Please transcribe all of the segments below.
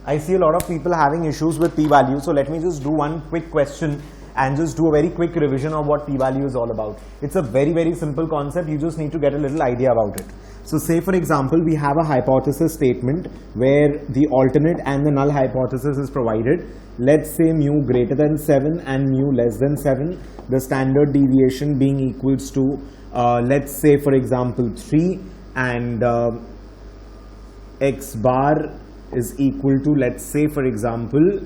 I see a lot of people having issues with p-value, so let me just do one quick question and just do a very quick revision of what p-value is all about. It's a very simple concept, you just need to get a little idea about it. So say for example, we have a hypothesis statement where the alternate and the null hypothesis is provided. Let's say mu greater than 7 and mu less than 7, the standard deviation being equals to, let's say for example 3, and x bar is equal to, let's say for example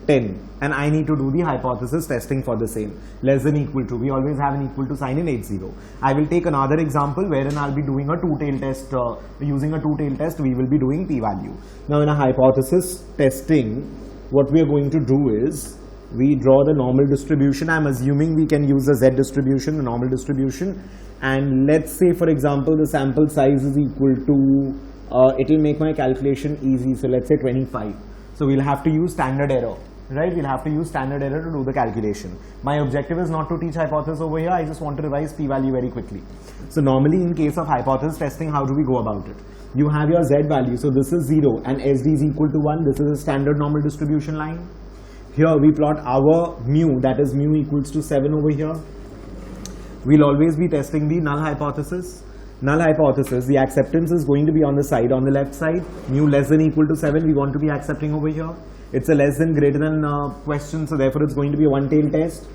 10, and I need to do the hypothesis testing for the same. Less than equal to, we always have an equal to sign in H0. I will take another example wherein I'll be doing a two-tailed test. Using a two-tailed test, we will be doing p-value. Now in a hypothesis testing, what we are going to do is, we draw the normal distribution. I'm assuming we can use the Z distribution, the normal distribution, and let's say for example the sample size is equal to, it will make my calculation easy, so let's say 25. So we'll have to use standard error. Right, we'll have to use standard error to do the calculation. My objective is not to teach hypothesis over here, I just want to revise p-value very quickly. So normally in case of hypothesis testing, how do we go about it? You have your Z value, so this is 0 and SD is equal to 1, this is a standard normal distribution line. Here we plot our mu, that is mu equals to 7 over here. We'll always be testing the null hypothesis. Null hypothesis, the acceptance is going to be on the side, on the left side. Mu less than equal to 7, we want to be accepting over here. It's a less than greater than question, so therefore it's going to be a one-tailed test.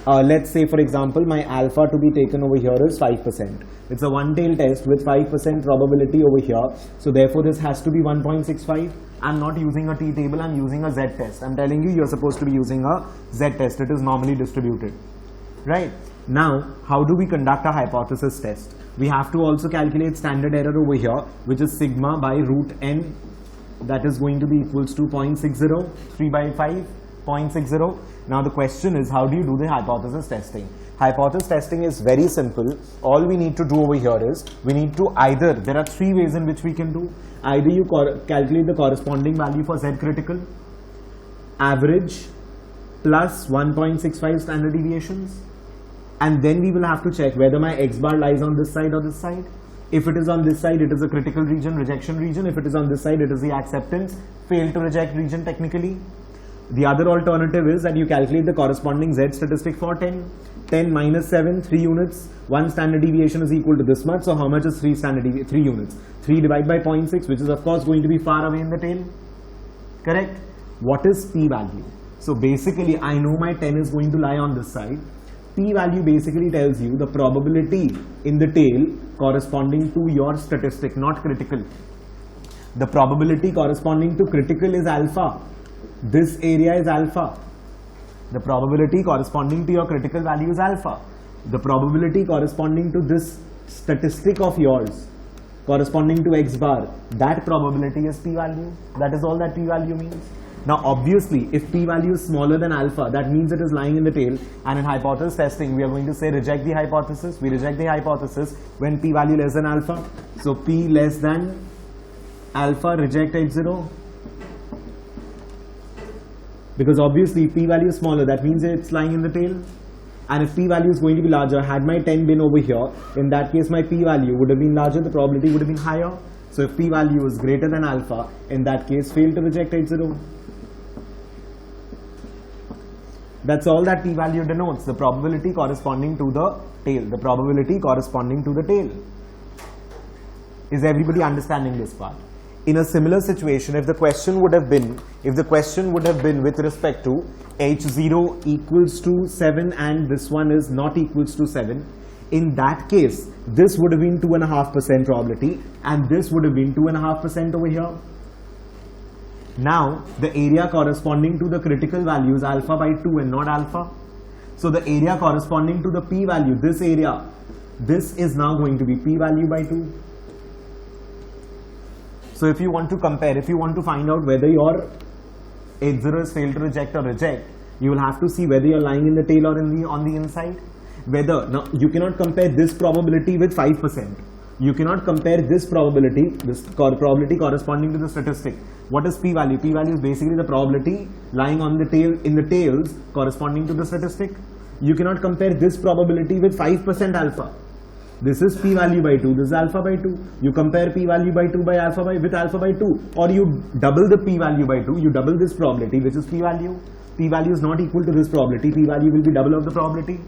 Let's say for example my alpha to be taken over here is 5%. It's a one-tailed test with 5% probability over here, so therefore this has to be 1.65. I'm not using a t-table, I'm using a Z test. I'm telling you, you're supposed to be using a Z test. It is normally distributed. Right? Now, how do we conduct a hypothesis test? We have to also calculate standard error over here, which is sigma by root n. That is going to be equals to 0.60, 3 by 5, 0.60. Now the question is, how do you do the hypothesis testing? Hypothesis testing is very simple. All we need to do over here is, we need to either, there are three ways in which we can do. Either you calculate the corresponding value for Z critical, average plus 1.65 standard deviations, and then we will have to check whether my X bar lies on this side or this side. If it is on this side, it is a critical region, rejection region. If it is on this side, it is the acceptance, fail to reject region technically. The other alternative is that you calculate the corresponding Z statistic for 10. 10 minus 7, 3 units. 1 standard deviation is equal to this much. So how much is 3 units? 3 divided by 0.6, which is of course going to be far away in the tail. Correct? What is p-value? So basically, I know my 10 is going to lie on this side. P-value basically tells you the probability in the tail corresponding to your statistic, not critical. The probability corresponding to critical is alpha. This area is alpha. The probability corresponding to your critical value is alpha. The probability corresponding to this statistic of yours, corresponding to X bar, that probability is p-value. That is all that p-value means. Now obviously, if p-value is smaller than alpha, that means it is lying in the tail, and in hypothesis testing, we are going to say reject the hypothesis. We reject the hypothesis when p-value less than alpha. So p less than alpha, reject H0. Because obviously if p-value is smaller, that means it's lying in the tail. And if p-value is going to be larger, had my 10 been over here, in that case my p-value would have been larger, the probability would have been higher. So if p-value is greater than alpha, in that case fail to reject H0. That's all that p-value denotes, the probability corresponding to the tail. The probability corresponding to the tail. Is everybody understanding this part? In a similar situation, if the question would have been with respect to H0 equals to 7 and this one is not equals to 7, in that case, this would have been 2.5% probability and this would have been 2.5% over here. Now, the area corresponding to the critical value is alpha by 2 and not alpha. So the area corresponding to the p-value, this area, this is now going to be p-value by 2. So if you want to compare, if you want to find out whether your H0 is failed to reject or reject, you will have to see whether you're lying in the tail or on the inside. Now you cannot compare this probability with 5%. You cannot compare this probability corresponding to the statistic. What is p-value? P-value is basically the probability lying on the tail, in the tails corresponding to the statistic. You cannot compare this probability with 5% alpha. This is p value by 2, this is alpha by 2. You compare p value by 2 by alpha by with alpha by 2, or you double the p value by 2, you double this probability, which is p value. P value is not equal to this probability, p value will be double of the probability.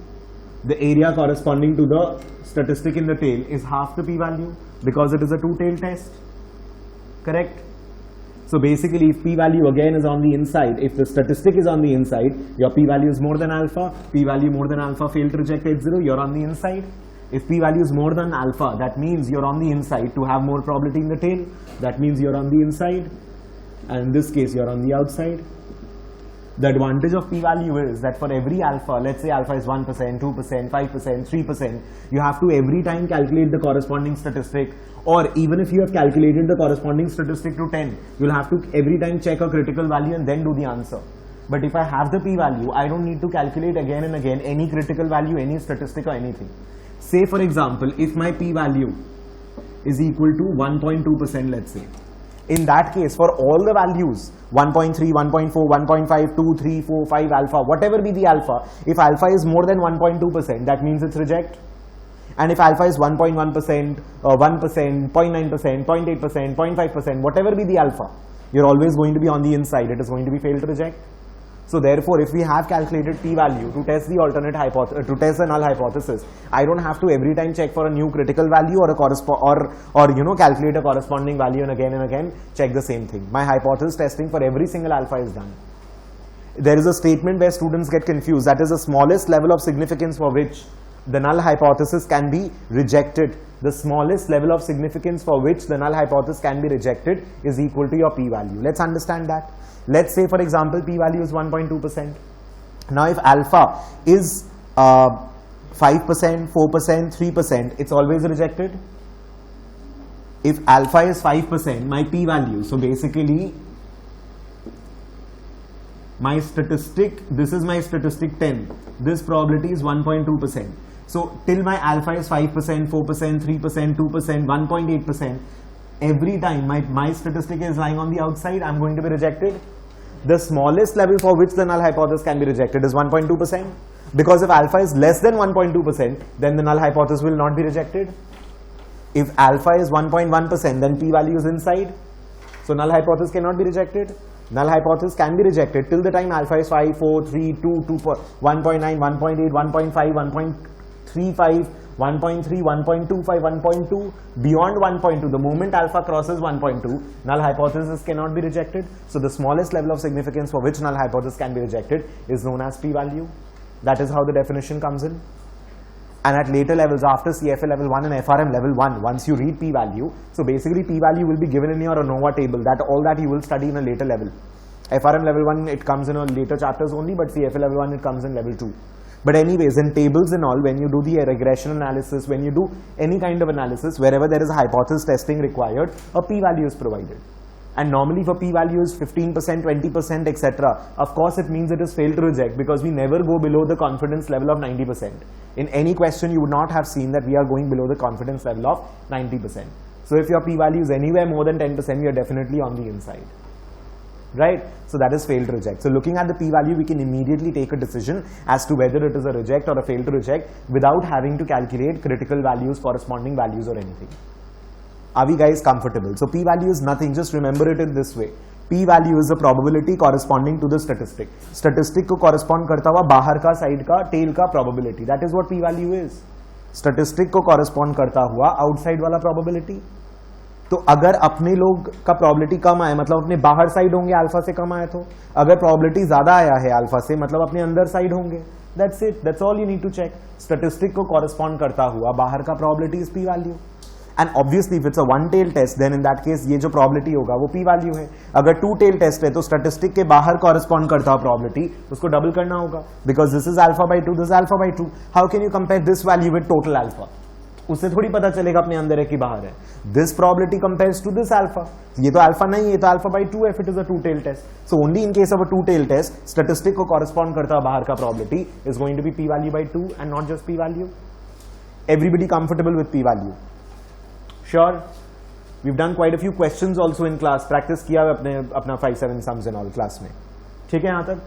The area corresponding to the statistic in the tail is half the p value because it is a two-tailed test. Correct? So basically, if p value again is on the inside, if the statistic is on the inside, your p value is more than alpha, p value more than alpha, fail to reject H0, you're on the inside. If p value is more than alpha, that means you're on the inside to have more probability in the tail. That means you're on the inside, and in this case, you're on the outside. The advantage of p-value is that for every alpha, let's say alpha is 1%, 2%, 5%, 3%, you have to every time calculate the corresponding statistic, or even if you have calculated the corresponding statistic to 10, you'll have to every time check a critical value and then do the answer. But if I have the p-value, I don't need to calculate again and again any critical value, any statistic or anything. Say for example, if my p-value is equal to 1.2%, let's say. In that case, for all the values, 1.3, 1.4, 1.5, 2, 3, 4, 5 alpha, whatever be the alpha, if alpha is more than 1.2%, that means it's reject. And if alpha is 1.1%, 1%, 0.9%, 0.8%, 0.5%, whatever be the alpha, you're always going to be on the inside. It is going to be fail to reject. So therefore, if we have calculated p-value to test the alternate hypothesis, to test the null hypothesis, I don't have to every time check for a new critical value or a calculate a corresponding value and again check the same thing. My hypothesis testing for every single alpha is done. There is a statement where students get confused. That is the smallest level of significance for which the null hypothesis can be rejected. The smallest level of significance for which the null hypothesis can be rejected is equal to your p-value. Let's understand that. Let's say for example p-value is 1.2%. Now if alpha is 5%, 4%, 3%, it's always rejected. If alpha is 5%, my p-value, so basically my statistic, this is my statistic 10, this probability is 1.2%. So till my alpha is 5%, 4%, 3%, 2%, 1.8%, every time my statistic is lying on the outside, I'm going to be rejected. The smallest level for which the null hypothesis can be rejected is 1.2%. Because if alpha is less than 1.2%, then the null hypothesis will not be rejected. If alpha is 1.1%, then p-value is inside. So null hypothesis cannot be rejected. Null hypothesis can be rejected till the time alpha is 5, 4, 3, 2, 1.9, 1.8, 1.5, 1.35, 1.3, 1.25, 1.2, beyond 1.2, the moment alpha crosses 1.2, null hypothesis cannot be rejected. So the smallest level of significance for which null hypothesis can be rejected is known as p-value. That is how the definition comes in. And at later levels, after CFA level 1 and FRM level 1, once you read p-value, so basically p-value will be given in your ANOVA table, that all that you will study in a later level. FRM level 1, it comes in later chapters only, but CFA level 1, it comes in level 2. But anyways, in tables and all, when you do the regression analysis, when you do any kind of analysis, wherever there is a hypothesis testing required, a p-value is provided. And normally for p-value is 15%, 20%, etc. Of course, it means it is failed to reject because we never go below the confidence level of 90%. In any question, you would not have seen that we are going below the confidence level of 90%. So if your p-value is anywhere more than 10%, we are definitely on the inside. Right? So that is fail to reject. So looking at the p-value, we can immediately take a decision as to whether it is a reject or a fail to reject without having to calculate critical values, corresponding values or anything. Are we guys comfortable? So p-value is nothing, just remember it in this way. P-value is the probability corresponding to the statistic. Statistic को correspond करता हुआ बाहर का side का tail का probability. That is what p-value is. Statistic को correspond करता हुआ outside वाला probability. तो अगर अपने लोग का प्रोबेबिलिटी कम आया मतलब अपने बाहर साइड होंगे अल्फा से कम आया, तो अगर प्रोबेबिलिटी ज्यादा आया है अल्फा से मतलब अपने अंदर साइड होंगे. That's it, that's all you need to check. Statistic को कॉरेस्पॉन्ड करता हुआ बाहर का probability is p value. And obviously if it's a one tail test then in that case ये जो प्रोबेबिलिटी होगा वो पी वैल्यू है. अगर टू टेल टेस्ट है तो स्टैटिस्टिक के बाहर कॉरेस्पॉन्ड करता हुआ प्रोबेबिलिटी उसको डबल करना होगा because this is alpha by 2, this is alpha by 2. How can you compare this value with total alpha? उससे थोड़ी पता चलेगा अपने अंदर है कि बाहर है. This probability compares to this alpha. ये तो अल्फा नहीं है, ये तो alpha by 2 if it is a two tail test. So only in case of a two tail test statistic को कॉरेस्पॉन्ड करता हुआ बाहर का probability is going to be p value by 2 and not just p value. Everybody comfortable with p value? Sure. We have done quite a few questions also in class. Practice किया अपना 5-7 sums and all class में. ठीक है यहां तक?